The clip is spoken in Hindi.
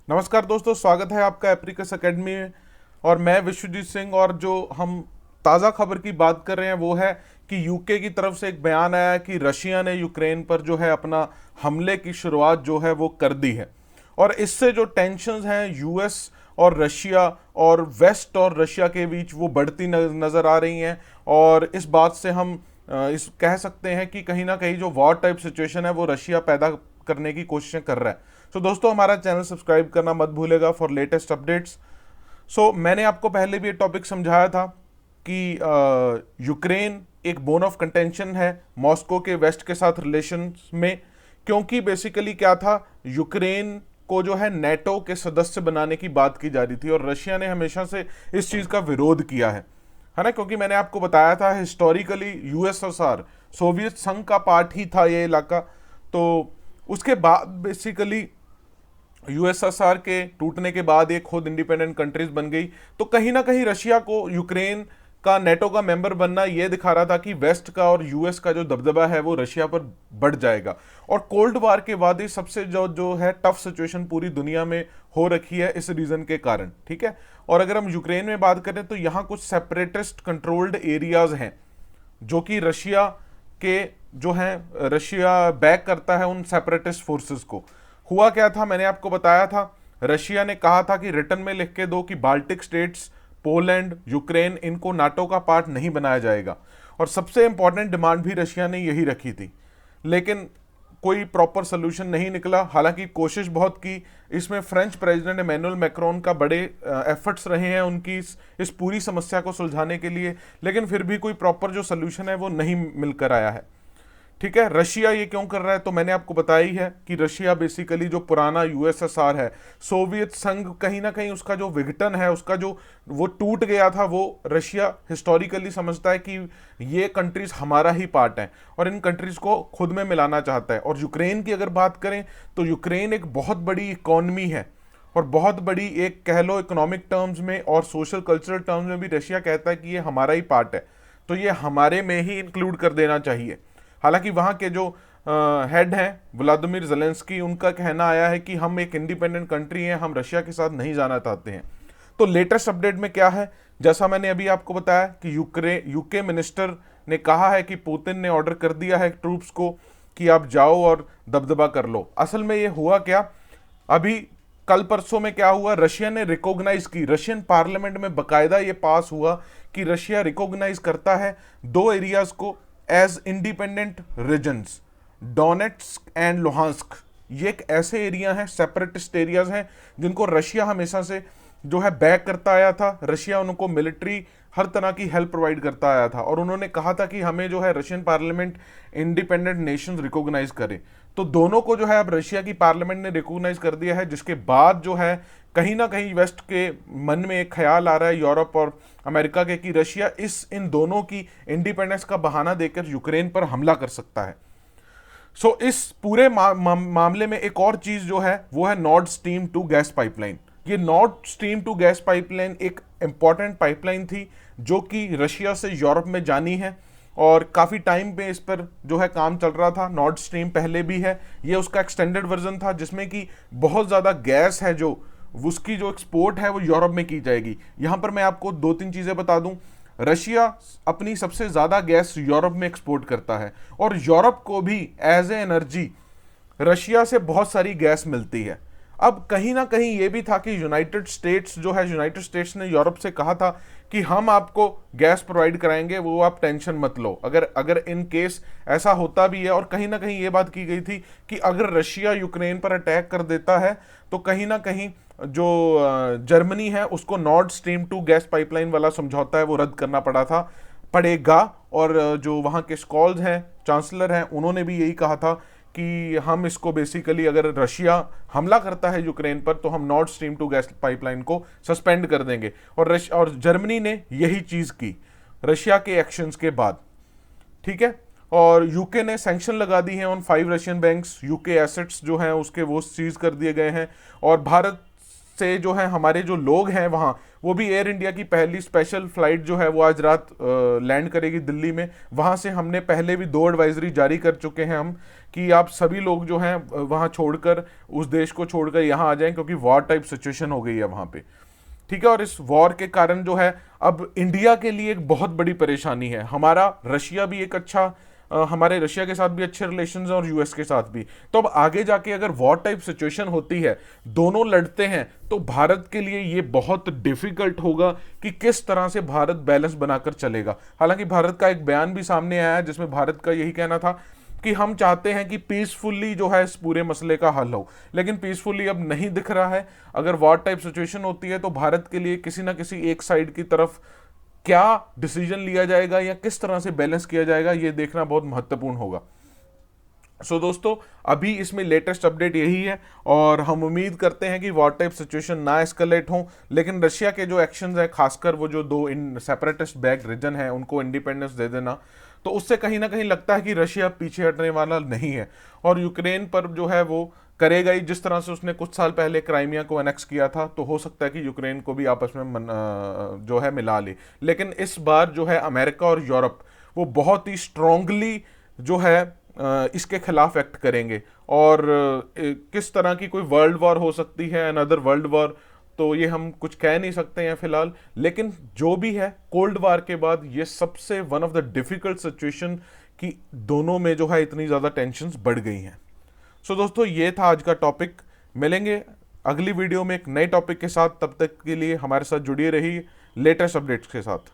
नमस्कार दोस्तों, स्वागत है आपका एप्रिकस एकेडमी में। और मैं विश्वजीत सिंह। और जो हम ताज़ा खबर की बात कर रहे हैं वो है कि यूके की तरफ से एक बयान आया है कि रशिया ने यूक्रेन पर जो है अपना हमले की शुरुआत जो है वो कर दी है। और इससे जो टेंशन्स हैं यूएस और रशिया और वेस्ट और रशिया के बीच वो बढ़ती नज़र आ रही हैं। और इस बात से हम इस कह सकते हैं कि कहीं ना कहीं जो वॉर टाइप सिचुएशन है वो रशिया पैदा करने की कोशिशें कर रहा है। सो दोस्तों, हमारा चैनल सब्सक्राइब करना मत भूलेगा फॉर लेटेस्ट अपडेट्स। मैंने आपको पहले भी ये टॉपिक समझाया था कि यूक्रेन एक बोन ऑफ कंटेंशन है मॉस्को के वेस्ट के साथ रिलेशन में। क्योंकि बेसिकली क्या था, यूक्रेन को जो है नेटो के सदस्य बनाने की बात की जा रही थी और रशिया ने हमेशा से इस चीज़ का विरोध किया है ना। क्योंकि मैंने आपको बताया था हिस्टोरिकली यूएसएसआर सोवियत संघ का पार्ट ही था ये इलाका। तो उसके बाद बेसिकली यूएसएसआर के टूटने के बाद एक खुद इंडिपेंडेंट कंट्रीज बन गई। तो कहीं ना कहीं रशिया को यूक्रेन का नेटो का मेंबर बनना यह दिखा रहा था कि वेस्ट का और यूएस का जो दबदबा है वो रशिया पर बढ़ जाएगा। और कोल्ड वार के बाद ही सबसे जो जो है टफ सिचुएशन पूरी दुनिया में हो रखी है इस रीजन के कारण। ठीक है। और अगर हम यूक्रेन में बात करें तो यहाँ कुछ सेपरेटिस्ट कंट्रोल्ड एरियाज हैं जो कि रशिया के जो हैं, रशिया बैक करता है उन सेपरेटिस्ट फोर्सेस को। हुआ क्या था, मैंने आपको बताया था, रशिया ने कहा था कि रिटर्न में लिख के दो कि बाल्टिक स्टेट्स, पोलैंड, यूक्रेन, इनको नाटो का पार्ट नहीं बनाया जाएगा। और सबसे इंपॉर्टेंट डिमांड भी रशिया ने यही रखी थी। लेकिन कोई प्रॉपर सोल्यूशन नहीं निकला। हालांकि कोशिश बहुत की। इसमें फ्रेंच प्रेसिडेंट इमैनुअल मैक्रोन का बड़े एफर्ट्स रहे हैं उनकी इस पूरी समस्या को सुलझाने के लिए। लेकिन फिर भी कोई प्रॉपर जो सोल्यूशन है वो नहीं मिलकर आया है। ठीक है। रशिया ये क्यों कर रहा है, तो मैंने आपको बताया ही है कि रशिया बेसिकली जो पुराना यूएसएसआर है, सोवियत संघ, कहीं ना कहीं उसका जो विघटन है, उसका जो वो टूट गया था, वो रशिया हिस्टोरिकली समझता है कि ये कंट्रीज हमारा ही पार्ट है और इन कंट्रीज को खुद में मिलाना चाहता है। और यूक्रेन की अगर बात करें तो यूक्रेन एक बहुत बड़ी इकॉनमी है और बहुत बड़ी, एक कह लो इकोनॉमिक टर्म्स में और सोशल कल्चरल टर्म्स में भी रशिया कहता है कि ये हमारा ही पार्ट है, तो ये हमारे में ही इंक्लूड कर देना चाहिए। हालांकि वहाँ के जो हेड हैं व्लादिमीर ज़ेलेंस्की, उनका कहना आया है कि हम एक इंडिपेंडेंट कंट्री हैं, हम रशिया के साथ नहीं जाना चाहते हैं। तो लेटेस्ट अपडेट में क्या है, जैसा मैंने अभी आपको बताया कि यूके मिनिस्टर ने कहा है कि पुतिन ने ऑर्डर कर दिया है ट्रूप्स को कि आप जाओ और दबदबा कर लो। असल में ये हुआ क्या, अभी कल परसों में क्या हुआ, रशिया ने रिकॉग्नाइज की, रशियन पार्लियामेंट में बकायदा ये पास हुआ कि रशिया रिकॉग्नाइज करता है दो एरियाज को as independent regions, Donetsk and Luhansk. ये एक ऐसे एरिया हैं, सेपरेटिस्ट एरियाज हैं, जिनको रशिया हमेशा से जो है बैक करता आया था। रशिया उनको मिलिट्री हर तरह की हेल्प प्रोवाइड करता आया था और उन्होंने कहा था कि हमें जो है Russian parliament independent nations recognise करे। तो दोनों को जो है अब रशिया की पार्लियामेंट ने रिकॉग्नाइज कर दिया है, जिसके बाद जो है कहीं ना कहीं वेस्ट के मन में एक ख्याल आ रहा है, यूरोप और अमेरिका के, कि रशिया इन दोनों की इंडिपेंडेंस का बहाना देकर यूक्रेन पर हमला कर सकता है। इस पूरे मामले में एक और चीज जो है वो है नॉर्ड स्ट्रीम 2 गैस पाइपलाइन। ये नॉर्ड स्ट्रीम 2 गैस पाइपलाइन एक इंपॉर्टेंट पाइपलाइन थी जो कि रशिया से यूरोप में जानी है और काफ़ी टाइम पे इस पर जो है काम चल रहा था। नॉर्ड स्ट्रीम पहले भी है, ये उसका एक्सटेंडेड वर्जन था जिसमें कि बहुत ज़्यादा गैस है जो उसकी जो एक्सपोर्ट है वो यूरोप में की जाएगी। यहाँ पर मैं आपको दो तीन चीज़ें बता दूं। रशिया अपनी सबसे ज़्यादा गैस यूरोप में एक्सपोर्ट करता है और यूरोप को भी एज ए एनर्जी रशिया से बहुत सारी गैस मिलती है। अब कहीं ना कहीं ये भी था कि यूनाइटेड स्टेट्स जो है, यूनाइटेड स्टेट्स ने यूरोप से कहा था कि हम आपको गैस प्रोवाइड कराएंगे, वो आप टेंशन मत लो। अगर अगर इन केस ऐसा होता भी है, और कहीं ना कहीं ये बात की गई थी कि अगर रशिया यूक्रेन पर अटैक कर देता है तो कहीं ना कहीं जो जर्मनी है उसको नॉर्ड स्ट्रीम 2 गैस पाइपलाइन वाला समझौता है वो रद्द करना पड़ेगा। और जो वहाँ के स्कॉल्स हैं, चांसलर हैं, उन्होंने भी यही कहा था कि हम इसको बेसिकली, अगर रशिया हमला करता है यूक्रेन पर तो हम नॉर्ड स्ट्रीम 2 गैस पाइपलाइन को सस्पेंड कर देंगे। और जर्मनी ने यही चीज़ की रशिया के एक्शंस के बाद। ठीक है। और यूके ने सैंक्शन लगा दी है on 5 Russian banks. UK assets जो हैं उसके वो सीज कर दिए गए हैं। और भारत से जो है हमारे जो लोग हैं वहाँ, वो भी एयर इंडिया की पहली स्पेशल फ्लाइट जो है वो आज रात लैंड करेगी दिल्ली में। वहाँ से हमने पहले भी 2 एडवाइजरी जारी कर चुके हैं हम कि आप सभी लोग जो हैं वहाँ छोड़कर, उस देश को छोड़कर यहाँ आ जाएं, क्योंकि वॉर टाइप सिचुएशन हो गई है वहाँ पे। ठीक है, और इस वॉर के कारण जो है अब इंडिया के लिए एक बहुत बड़ी परेशानी है। हमारा रशिया भी एक अच्छा हमारे रशिया के साथ भी अच्छे रिलेशंस हैं और यूएस के साथ भी। तो अब आगे जाके अगर वॉर टाइप सिचुएशन होती है, दोनों लड़ते हैं, तो भारत के लिए ये बहुत डिफिकल्ट होगा कि किस तरह से भारत बैलेंस बनाकर चलेगा। हालांकि भारत का एक बयान भी सामने आया है जिसमें भारत का यही कहना था कि हम चाहते हैं कि पीसफुली जो है इस पूरे मसले का हल हो, लेकिन पीसफुली अब नहीं दिख रहा है। अगर वॉर टाइप सिचुएशन होती है तो भारत के लिए किसी ना किसी एक साइड की तरफ क्या डिसीजन लिया जाएगा या किस तरह से बैलेंस किया जाएगा, ये देखना बहुत महत्वपूर्ण होगा। सो दोस्तों, अभी इसमें लेटेस्ट अपडेट यही है और हम उम्मीद करते हैं कि वॉर टाइप सिचुएशन ना एस्केलेट हो, लेकिन रशिया के जो एक्शंस हैं, खासकर वो जो 2 इन सेपरेटिस्ट बैक्ड रीजन है उनको इंडिपेंडेंस दे देना, तो उससे कहीं ना कहीं लगता है कि रशिया पीछे हटने वाला नहीं है और यूक्रेन पर जो है वो करेगा ही। जिस तरह से उसने कुछ साल पहले क्राइमिया को एनेक्स किया था, तो हो सकता है कि यूक्रेन को भी आपस में जो है मिला ले। लेकिन इस बार जो है अमेरिका और यूरोप वो बहुत ही स्ट्रांगली जो है इसके खिलाफ एक्ट करेंगे। और किस तरह की कोई वर्ल्ड वॉर हो सकती है, अनदर वर्ल्ड वॉर, तो ये हम कुछ कह नहीं सकते हैं फिलहाल। लेकिन जो भी है, कोल्ड वार के बाद ये सबसे one of the difficult situation कि दोनों में जो है इतनी ज़्यादा टेंशन्स बढ़ गई हैं। सो दोस्तों, ये था आज का टॉपिक। मिलेंगे अगली वीडियो में एक नए टॉपिक के साथ, तब तक के लिए हमारे साथ जुड़िए रहिए लेटेस्ट अपडेट्स के साथ।